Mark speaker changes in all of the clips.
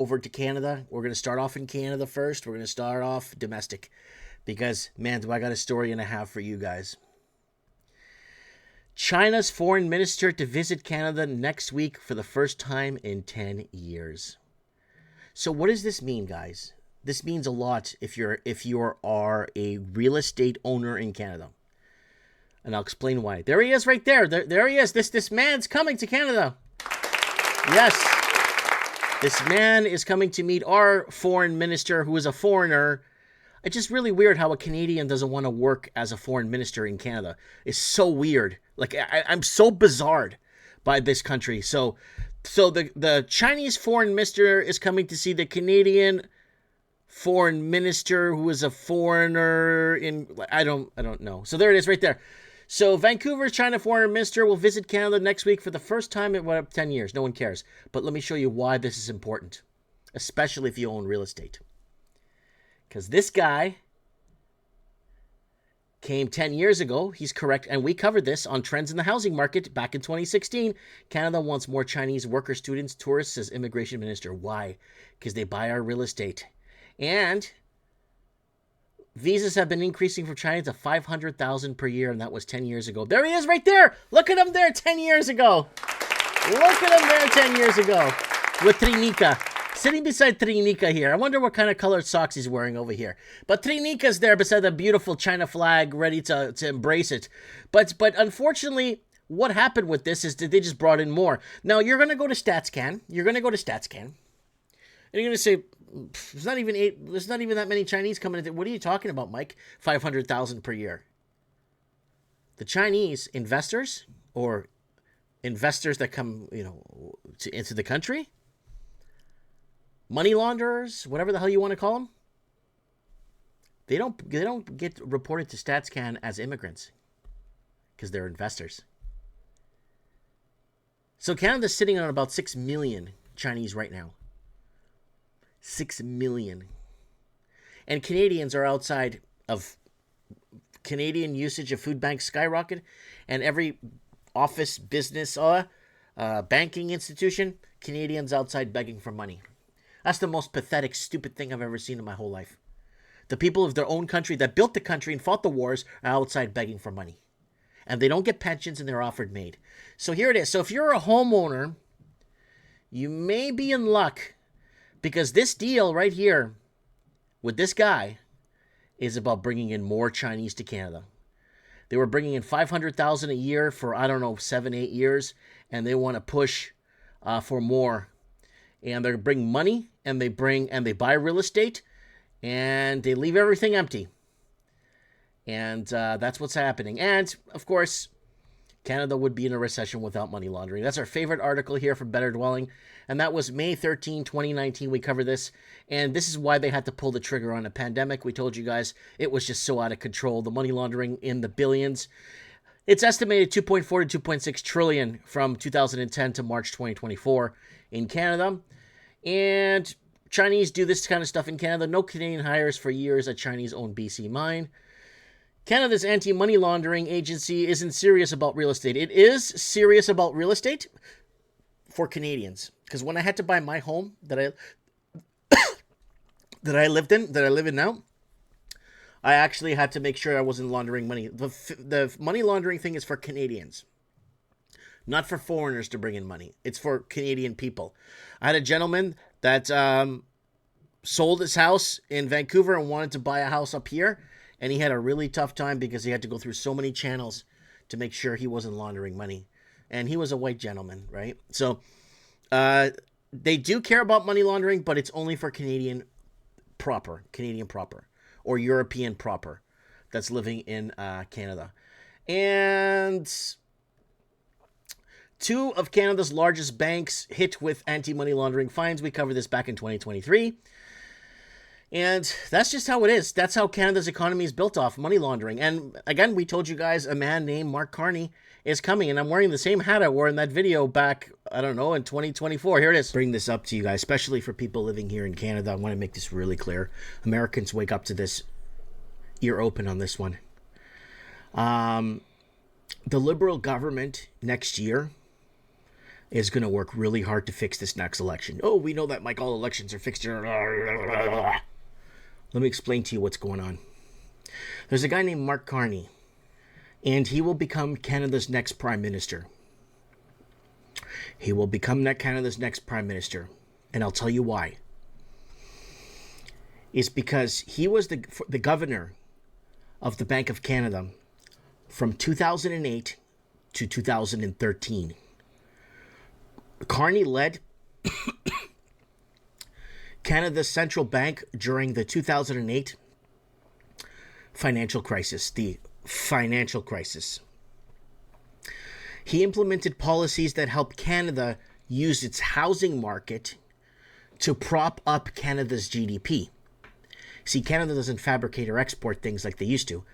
Speaker 1: over to Canada. We're going to start off in Canada first. We're going to start off domestic because, man, do I got a story and a half for you guys. China's foreign minister to visit Canada next week for the first time in 10 years. So what does this mean, guys? This means a lot if you are a real estate owner in Canada. And I'll explain why. There he is right there. There he is. This man's coming to Canada. Yes. This man is coming to meet our foreign minister who is a foreigner. It's just really weird how a Canadian doesn't want to work as a foreign minister in Canada. It's so weird. Like, I'm so bizarred by this country. So the Chinese foreign minister is coming to see the Canadian foreign minister who is a foreigner in, I don't know. So there it is right there. So Vancouver's China foreign minister will visit Canada next week for the first time in 10 years. No one cares. But let me show you why this is important, especially if you own real estate. Because this guy came 10 years ago. He's correct. And we covered this on Trends in the Housing Market back in 2016. Canada wants more Chinese workers, students, tourists, says immigration minister. Why? Because they buy our real estate. And visas have been increasing from China to 500,000 per year, and that was 10 years ago. There he is right there. Look at him there 10 years ago. Look at him there 10 years ago with Trinica. Sitting beside Trinica here. I wonder what kind of colored socks he's wearing over here. But Trinica's there beside the beautiful China flag, ready to embrace it. But unfortunately, what happened with this is that they just brought in more. Now, you're going to go to StatsCan. And you're going to say, there's not even that many Chinese coming in. What are you talking about, Mike? 500,000 per year. The Chinese investors or investors that come, into the country, money launderers, whatever the hell you want to call them, they don't get reported to StatsCan as immigrants because they're investors. So Canada's sitting on about 6 million Chinese right now. 6 million. And Canadians are outside of Canadian usage of food banks skyrocket, and every office, business, banking institution, Canadians outside begging for money. That's the most pathetic, stupid thing I've ever seen in my whole life. The people of their own country that built the country and fought the wars are outside begging for money. And they don't get pensions and they're offered maid. So here it is. So if you're a homeowner, you may be in luck. Because this deal right here with this guy is about bringing in more Chinese to Canada. They were bringing in 500,000 a year for, 7-8 years. And they want to push for more. And they bring money and they buy real estate and they leave everything empty. And that's what's happening. And, of course, Canada would be in a recession without money laundering. That's our favorite article here from Better Dwelling. And that was May 13, 2019. We covered this. And this is why they had to pull the trigger on a pandemic. We told you guys it was just so out of control. The money laundering in the billions. It's estimated 2.4 to 2.6 trillion from 2010 to March 2024 in Canada. And Chinese do this kind of stuff in Canada. No Canadian hires for years a Chinese-owned BC mine. Canada's anti-money laundering agency isn't serious about real estate. It is serious about real estate for Canadians. Because when I had to buy my home that I live in now, I actually had to make sure I wasn't laundering money. The money laundering thing is for Canadians, not for foreigners to bring in money. It's for Canadian people. I had a gentleman that sold his house in Vancouver and wanted to buy a house up here. And he had a really tough time because he had to go through so many channels to make sure he wasn't laundering money. And he was a white gentleman, right? So they do care about money laundering, but it's only for Canadian proper, or European proper that's living in Canada. And 2 of Canada's largest banks hit with anti-money laundering fines. We covered this back in 2023. And that's just how it is. That's how Canada's economy is built off money laundering. And again, we told you guys a man named Mark Carney is coming. And I'm wearing the same hat I wore in that video back, in 2024. Here it is. Bring this up to you guys, especially for people living here in Canada. I want to make this really clear. Americans, wake up to this. Ear open on this one. The Liberal government next year, is going to work really hard to fix this next election. Oh, we know that, Mike. All elections are fixed. Let me explain to you what's going on. There's a guy named Mark Carney, and he will become Canada's next prime minister. He will become Canada's next prime minister, and I'll tell you why. It's because he was the governor of the Bank of Canada from 2008 to 2013. Carney led Canada's central bank during the 2008 financial crisis, the financial crisis. He implemented policies that helped Canada use its housing market to prop up Canada's GDP. See, Canada doesn't fabricate or export things like they used to.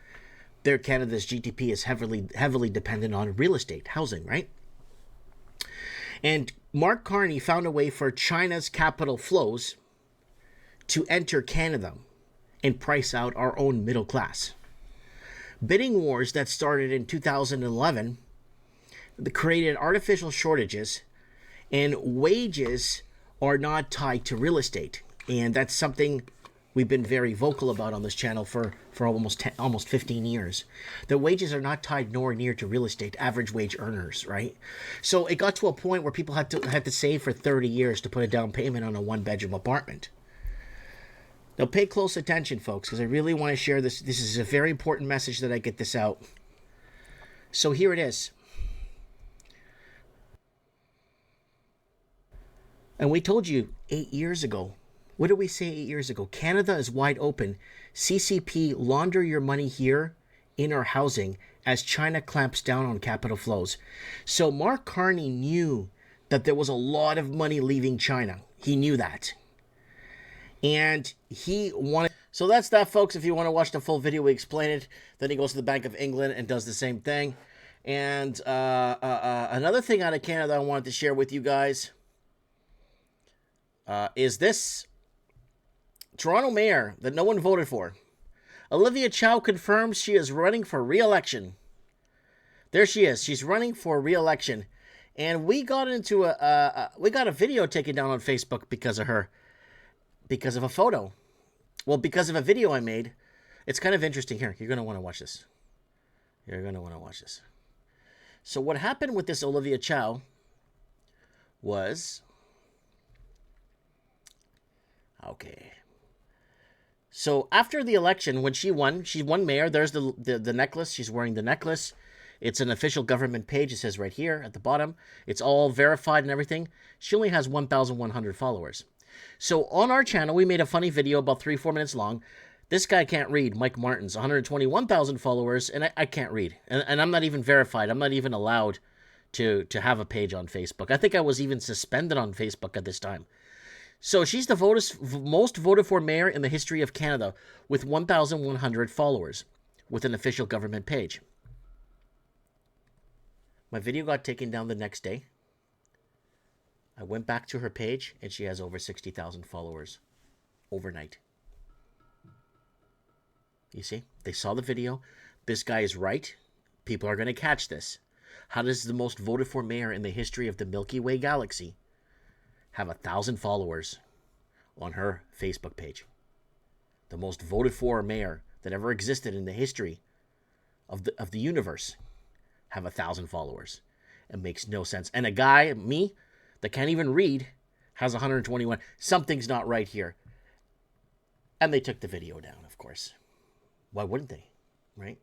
Speaker 1: Canada's GDP is heavily dependent on real estate, housing, right? And Mark Carney found a way for China's capital flows to enter Canada and price out our own middle class. Bidding wars that started in 2011 created artificial shortages, and wages are not tied to real estate. And that's something we've been very vocal about on this channel for almost 15 years. The wages are not tied nowhere near to real estate, average wage earners, right? So it got to a point where people had to save for 30 years to put a down payment on a one-bedroom apartment. Now pay close attention, folks, because I really want to share this. This is a very important message that I get this out. So here it is. And we told you 8 years ago. What did we say 8 years ago? Canada is wide open. CCP, launder your money here in our housing as China clamps down on capital flows. So Mark Carney knew that there was a lot of money leaving China. He knew that. And he wanted... So that's that, folks. If you want to watch the full video, we explain it. Then he goes to the Bank of England and does the same thing. And another thing out of Canada I wanted to share with you guys is this. Toronto mayor that no one voted for. Olivia Chow confirms she is running for re-election. There she is. She's running for re-election. And we got into we got a video taken down on Facebook because of her. Because of a photo. Well, because of a video I made. It's kind of interesting here. You're going to want to watch this. You're going to want to watch this. So what happened with this Olivia Chow was... Okay. So after the election, when she won mayor. There's the necklace. She's wearing the necklace. It's an official government page. It says right here at the bottom. It's all verified and everything. She only has 1,100 followers. So on our channel, we made a funny video about 3-4 minutes long. This guy can't read. Mike Martin's 121,000 followers, and I can't read. And I'm not even verified. I'm not even allowed to have a page on Facebook. I think I was even suspended on Facebook at this time. So she's the most voted for mayor in the history of Canada with 1,100 followers with an official government page. My video got taken down the next day. I went back to her page and she has over 60,000 followers overnight. You see? They saw the video. This guy is right. People are going to catch this. How does the most voted for mayor in the history of the Milky Way galaxy have 1,000 followers on her Facebook page? The most voted for mayor that ever existed in the history of the universe have 1,000 followers. It makes no sense. And a guy, me, that can't even read, has 121. Something's not right here. And they took the video down, of course. Why wouldn't they? Right?